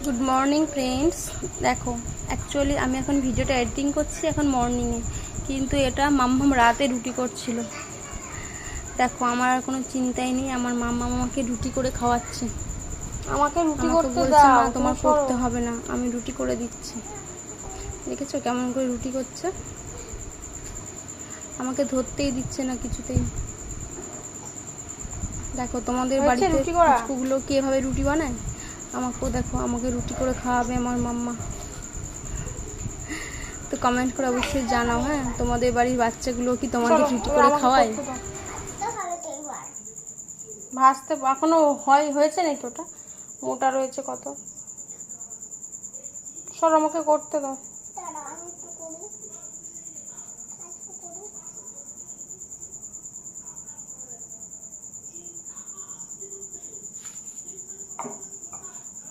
Good morning friends. দেখো, actually আমি এখন ভিডিওটা এডিটিং করছি এখন মর্নিংয়ে, কিন্তু এটা মাম্মাম রাতে রুটি করছিল। দেখো, আমার আর কোনো চিন্তাই নেই, আমার মাম্মা আমাকে রুটি করে খাওয়াচ্ছে। আমাকে রুটি করতে বলছে, দাও, মা তোমার করতে হবে না, আমি রুটি করে দিচ্ছি। দেখেছো কেমন করে রুটি করছে? আমাকে ধরতেই দিচ্ছে না কিছুতেই। দেখো, তোমাদের বাড়িতে পুচকুগুলো কি এভাবে রুটি বানায়? আমাকেও দেখো, আমাকে রুটি করে খাওয়াবে আমার মাম্মা। তো কমেন্ট করে অবশ্যই জানাও। হ্যাঁ, তোমাদের বাড়ির বাচ্চাগুলো কি তোমাকে রুটি করে খাওয়ায়? ভাজতে এখনো হয়েছে নাকি? ওটা মোটা রয়েছে কত। সর, আমাকে করতে দাও।